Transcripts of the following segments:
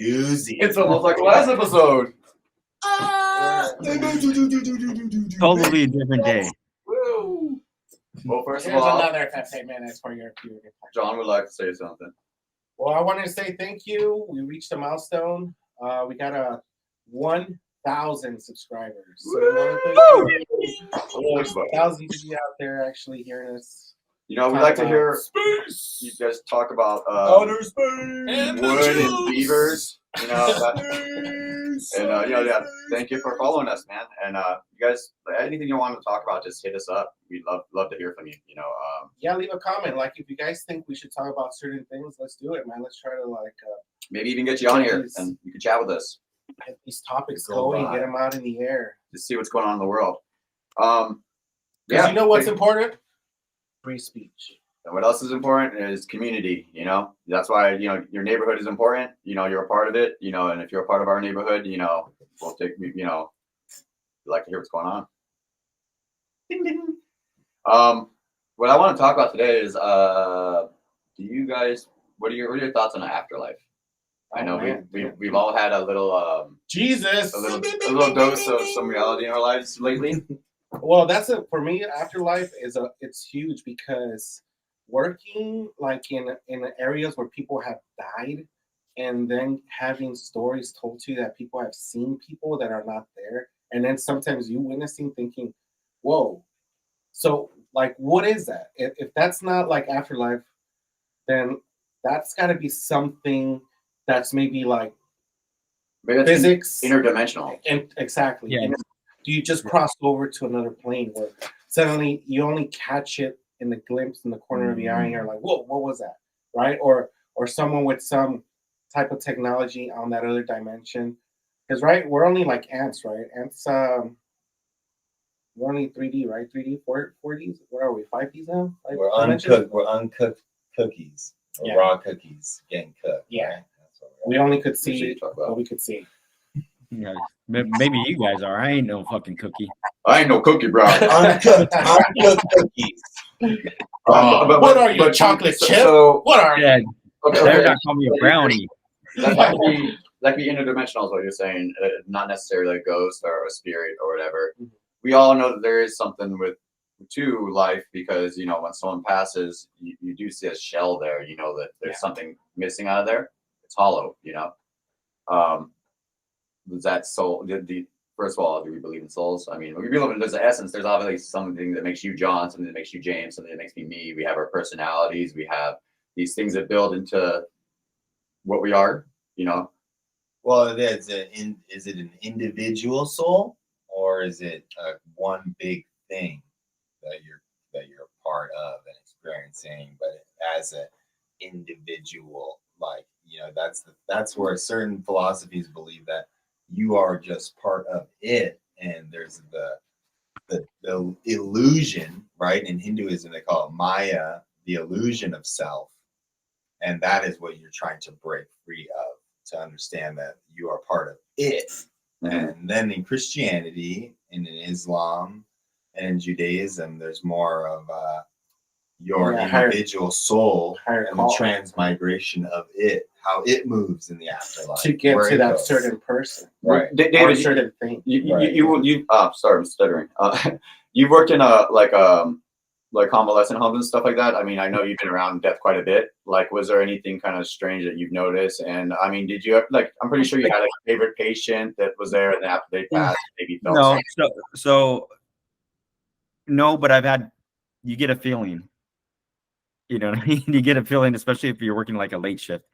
doozy. It's almost like last episode. Totally different day. Woo. Well, first of Here's all, another 15 minutes for your period. John would like to say something. Well, I wanted to say thank you. We reached a milestone. We got a 1,000 subscribers. So we want to thank 1,000 of you out there actually hearing us. You know, we like to hear you guys talk about Outer space. wood and beavers. You know, and you know, yeah. Thank you for following us, man. And you guys, anything you want to talk about, just hit us up. We'd love to hear from you. You know, yeah, leave a comment. Like, if you guys think we should talk about certain things, let's do it, man. Let's try to maybe even get you on here and you can chat with us. Get these topics going, get them out in the air, to see what's going on in the world. Yeah, you know what's important? Free speech. And what else is important is community. You know, that's why, you know, your neighborhood is important. You know, you're a part of it. You know, and if you're a part of our neighborhood, you know, we'll take. You know, we'd like to hear what's going on. Ding ding. What I want to talk about today is, do you guys? What are your thoughts on the afterlife? I know we've all had a little Jesus, a little dose of some reality in our lives lately. Well, for me. Afterlife it's huge because working like in areas where people have died, and then having stories told to you that people have seen people that are not there, and then sometimes you witnessing, thinking, "Whoa!" So, like, what is that? If that's not like afterlife, then that's got to be something that's maybe physics, interdimensional. Exactly. Yeah. Do you just cross over to another plane where suddenly you only catch it in the glimpse in the corner of the eye, and you're like, "Whoa, what was that?" Right? Or someone with some type of technology on that other dimension. Because we're only like ants, right? Ants, we're only 3D, right? 3D, 4Ds. What are we? 5Ds now? We're uncooked. We're uncooked cookies. Or raw cookies getting cooked. Yeah. Right? That's what we only could see what we could see. Yeah, maybe you guys are. I ain't no fucking cookie. I ain't no cookie, bro. uncooked cookies. What are you, chocolate chip? So, what are you? Yeah, okay, they're not calling me a brownie. That could be interdimensional, is what you're saying. Not necessarily a ghost or a spirit or whatever. Mm-hmm. We all know that there is something to life, because, you know, when someone passes, you do see a shell there. You know that there's something missing out of there. It's hollow, you know. Was that soul? First of all, do we believe in souls? I mean, we believe there's an essence. There's obviously something that makes you John, something that makes you James, something that makes me me. We have our personalities. We have these things that build into what we are, you know. Well, is it an individual soul, or is it one big thing that you're part of and experiencing, but as an individual, like, you know, that's where certain philosophies believe that you are just part of it, and there's the illusion, right? In Hinduism, they call it Maya, the illusion of self, and that is what you're trying to break free of, to understand that you are part of it. Mm-hmm. And then in Christianity and in Islam and in Judaism, there's more of your individual soul and the transmigration of it, how it moves in the afterlife to get to that certain person, right? David, certain thing. You sorry, I'm stuttering. You've worked in like convalescent homes and stuff like that. I mean, I know you've been around death quite a bit. Like, was there anything kind of strange that you've noticed? And I mean, did you have, like, I'm pretty sure you had a favorite patient that was there, and after they passed, maybe felt no, no, but you get a feeling. You know what I mean? You get a feeling, especially if you're working like a late shift.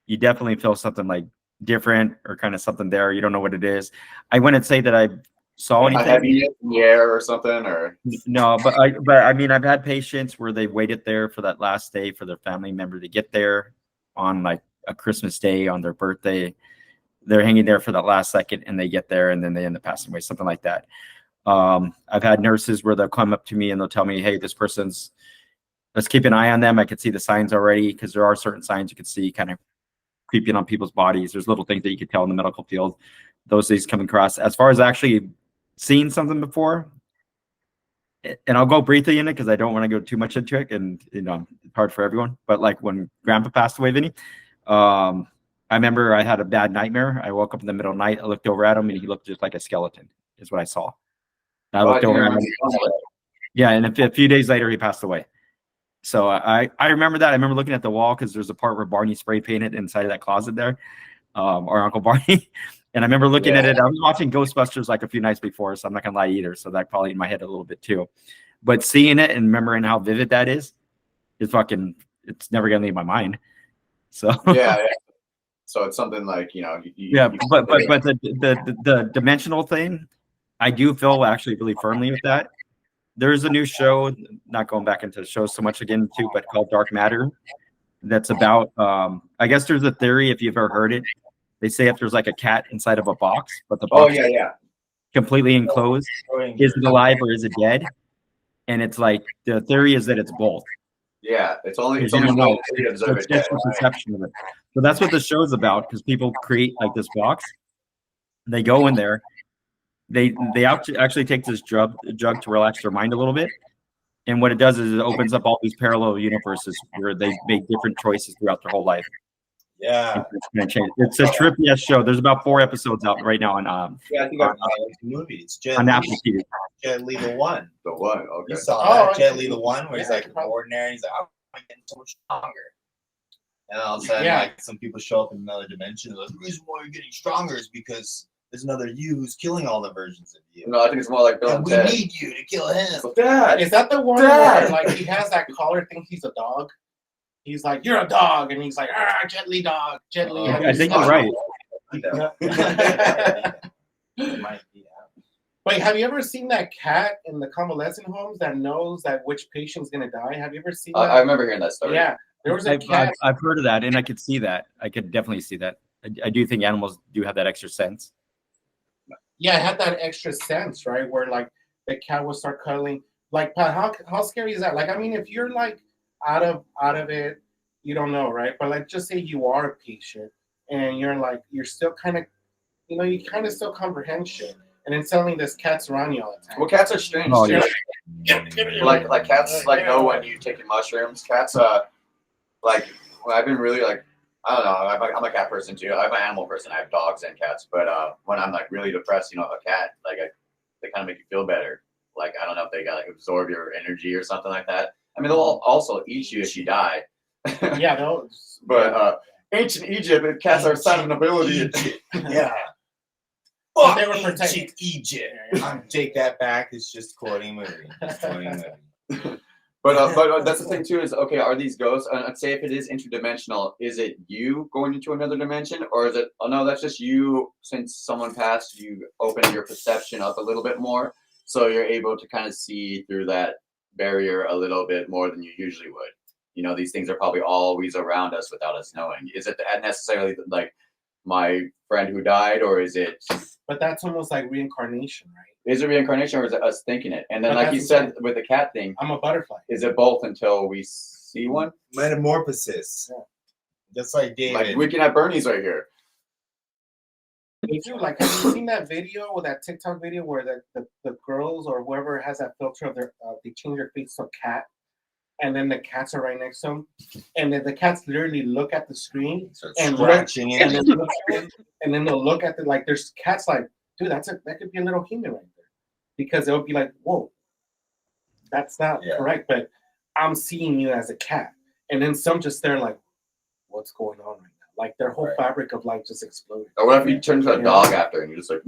You definitely feel something like different, or kind of something there. You don't know what it is. I wouldn't say that I saw anything. A heaviness in the air or something, or no, but I mean, I've had patients where they waited there for that last day for their family member to get there on like a Christmas day, on their birthday. They're hanging there for that last second, and they get there, and then they end up passing away, something like that. I've had nurses where they'll come up to me and they'll tell me, "Hey, this person's, let's keep an eye on them. I could see the signs already," because there are certain signs you can see kind of creeping on people's bodies. There's little things that you could tell in the medical field. Those things come across. As far as actually seeing something before, and I'll go briefly in it because I don't want to go too much into it, and, you know, it's hard for everyone. But like when Grandpa passed away, Vinny, I remember I had a bad nightmare. I woke up in the middle of the night. I looked over at him, and he looked just like a skeleton. Is what I saw. I looked over at him. Yeah, and a few days later, he passed away. So I remember that. I remember looking at the wall because there's a part where Barney spray painted inside of that closet there, or Uncle Barney. And I remember looking at it. I was watching Ghostbusters like a few nights before, so I'm not gonna lie either. So that probably in my head a little bit too. But seeing it and remembering how vivid that is fucking. It's never gonna leave my mind. So yeah. So it's something like, you know, but the dimensional thing, I do feel actually really firmly with that. There's a new show, not going back into shows so much again too, but called Dark Matter. That's about I guess there's a theory, if you've ever heard it. They say if there's like a cat inside of a box, but the box is completely enclosed, is it alive or is it dead? And it's like the theory is that it's both. Yeah, it's only It's just a perception of it. So that's what the show's about, because people create like this box. They go in there. They actually take this drug to relax their mind a little bit. And what it does is it opens up all these parallel universes where they make different choices throughout their whole life. Yeah. It's gonna change. It's a trippy ass show. There's about 4 episodes out right now on Yeah, I think I it's a movie. It's Jet on Li. Apple TV. Jet Li the One. The one, okay. You saw that? Oh, Jet Li the One, where he's yeah, like ordinary. He's like, I'm getting so much stronger. And all of a sudden, Yeah. like some people show up in another dimension. Like, the reason why you're getting stronger is because there's another you who's killing all the versions of you. No, I think it's more like Bill And and we Ted. need you to kill him. Dad, Is that the one Dad! where like he has that collar, thinks he's a dog? He's like, "You're a dog," and he's like, "Ah, gently dog, gently." Oh, I think you're right. It might be, yeah. Wait, have you ever seen that cat in the convalescent homes that knows that which patient's gonna die? Have you ever seen that? I remember hearing that story. Yeah, there was a cat. I've heard of that, and I could see that. I could definitely see that. I do think animals do have that extra sense. Yeah, it had that extra sense, right? Where like the cat would start cuddling. Like, Pat, how scary is that? Like, I mean, if you're like out of it, you don't know, right? But like, just say you are a patient and you're still kind of, you kind of still comprehend shit, and then suddenly this cat's around you all the time. Well, cats are strange. Oh, too. yeah. Like cats like know when you taking mushrooms. Cats like I've been really like, I don't know. I'm a cat person too. I'm an animal person. I have dogs and cats. But when I'm like really depressed, a cat they kind of make you feel better. Like, I don't know if they got absorb your energy or something like that. I mean, they'll also eat you if you die. Yeah, those. But ancient Egypt, cats are sign of nobility. Yeah. But they were Ancient protected. Egypt. Take that back. It's just quoting movie. It's quoting movie. But that's the thing too is, okay, are these ghosts? Say if it is interdimensional, is it you going into another dimension, or is it? Oh no, that's just you. Since someone passed, you opened your perception up a little bit more, so you're able to kind of see through that barrier a little bit more than you usually would. These things are probably always around us without us knowing. Is it necessarily like my friend who died, or is it? But that's almost like reincarnation, right? Is it reincarnation, or is it us thinking it? And then, But like you that's said with the cat thing, I'm a butterfly. is it both until we see one? Metamorphosis. Yeah. Just like David. Like we can have Bernie's right here. They do. Like, have you seen that video or that TikTok video where the girls or whoever has that filter of their they change their face to a cat, and then the cats are right next to them, and then the cats literally look at the screen and scratching and it. then they'll look at like there's cats like, dude, that could be a little human right there, because they'll be like, whoa, that's not correct, but I'm seeing you as a cat, and then some just stare like, what's going on right now? Like their whole fabric of life just exploded. Or what if you turn to a dog after and you're just like,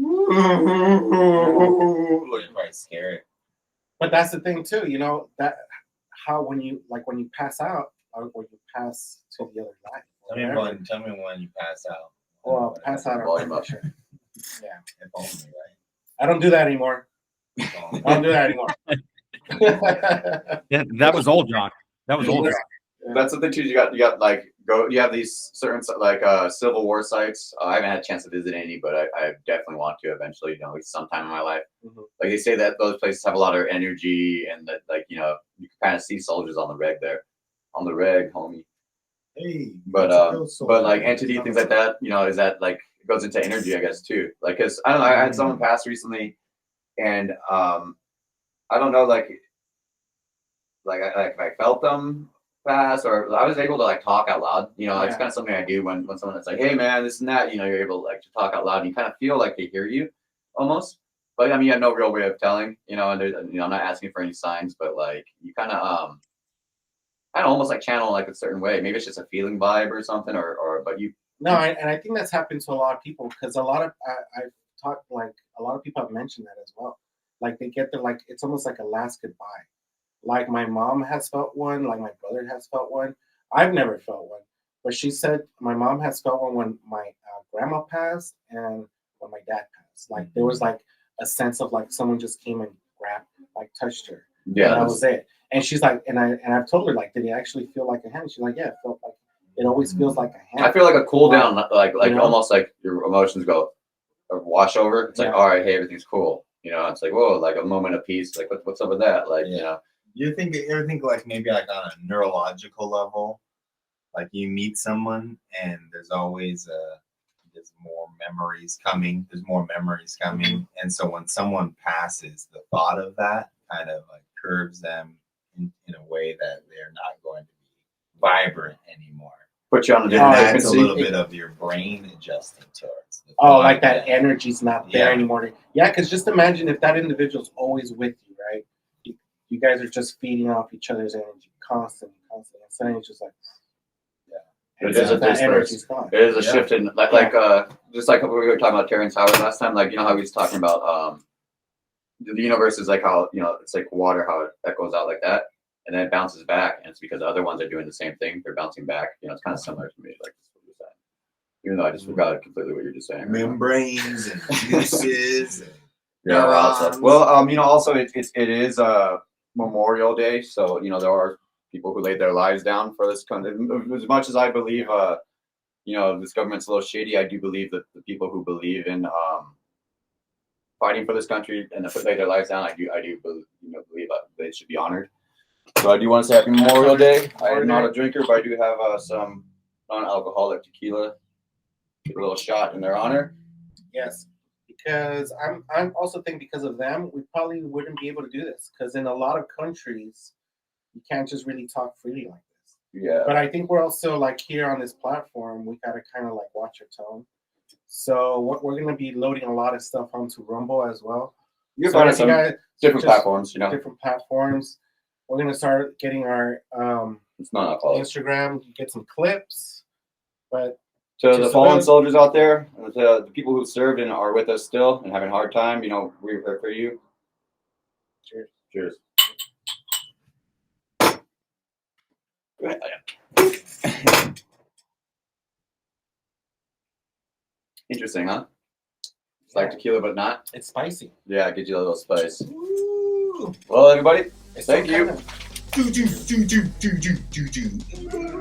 Quite scary. But that's the thing too, that how when you pass out or when you pass to the other life. Tell me when you pass out. Well, pass out or Volume up. sure. Yeah. If only, right? I don't do that anymore. I don't do that anymore. Yeah, that was old, John. That was old. That's the thing too. You got like you have these certain like Civil War sites. I haven't had a chance to visit any, but I definitely want to eventually. At least sometime in my life. Mm-hmm. Like they say that those places have a lot of energy, and that you can kind of see soldiers on the reg there, on the reg, homie. Hey, but like entity things like that, is that like it goes into energy, I guess too. Like, cause I don't know, I had someone pass recently, and I don't know, like I felt them, fast, or I was able to like talk out loud. You know, it's Yeah. kind of something I do when someone that's like, hey man, this and that. You know, you're able like to talk out loud, and you kind of feel like they hear you almost. But I mean, you have no real way of telling. You know, and you know, I'm not asking for any signs, but like you kind of I don't know, almost like channel like a certain way. Maybe it's just a feeling vibe or something, or but you. No, and I think that's happened to a lot of people because a lot of I've talked like a lot of people have mentioned that as well. Like they get there, like it's almost like a last goodbye. Like my mom has felt one, like my brother has felt one. I've never felt one, but she said my mom has felt one when my grandma passed and when my dad passed. Like there was like a sense of like someone just came and grabbed, like touched her, Yeah, and that was it. And she's like, and I've told her like, did it actually feel like a hand? She's like, yeah, it felt like it always feels like a hand. I feel like a cool down, like You know? almost like your emotions go or wash over. It's like, Yeah. all right, hey, everything's cool. You know, it's like, whoa, like a moment of peace. Like, what's up with that? Like, you know, You ever think like maybe like on a neurological level, like you meet someone and there's always there's more memories coming. There's more memories coming, and so when someone passes, the thought of that kind of like curbs them in a way that they're not going to be vibrant anymore. put you on a And different that's a frequency. little bit of your brain adjusting towards. The Oh, thought like that that- energy's not there Yeah. anymore. Yeah, because just imagine if that individual's always with you, right? You guys are just feeding off each other's energy constantly. And suddenly it's just like, It and is so a that disperse. energy's gone. It is a Yeah. shift in like just like we were talking about Terrence Howard last time. Like, you know how he was talking about the universe is like how, you know, it's like water, how it echoes out like that, and then it bounces back, and it's because the other ones are doing the same thing. They're bouncing back. You know, it's kind of similar to me. Like what you're saying. Even though I just forgot completely what you're just saying. membranes and juices. And Yeah, lots neurons. of. Well, you know, also it is Memorial Day, so you know there are people who laid their lives down for this country. As much as I believe, you know, this government's a little shady, I do believe that the people who believe in fighting for this country and that lay their lives down, I do believe, you know, believe they should be honored. So I do want to say Happy Memorial Day. I am not a drinker, but I do have some non-alcoholic tequila. Give a little shot in their honor. Yes, because I'm also thinking because of them, we probably wouldn't be able to do this because in a lot of countries, you can't just really talk freely like this. Yeah. But I think we're also like here on this platform, we gotta kind of like watch our tone. So we're gonna be loading a lot of stuff onto Rumble as well. You can So find if us some guys- different just platforms, you know. different platforms. We're gonna start getting our It's not alcoholic. Instagram, get some clips, but To the Just fallen about- soldiers out there, to the people who served and are with us still and having a hard time, you know, we're here for you. cheers. Cheers. Interesting, huh? It's like tequila, but not. It's spicy. Yeah, it gives you a little spice. Ooh. Well, everybody, It's thank still you. kind of- Do, do, do, do, do, do, do, do.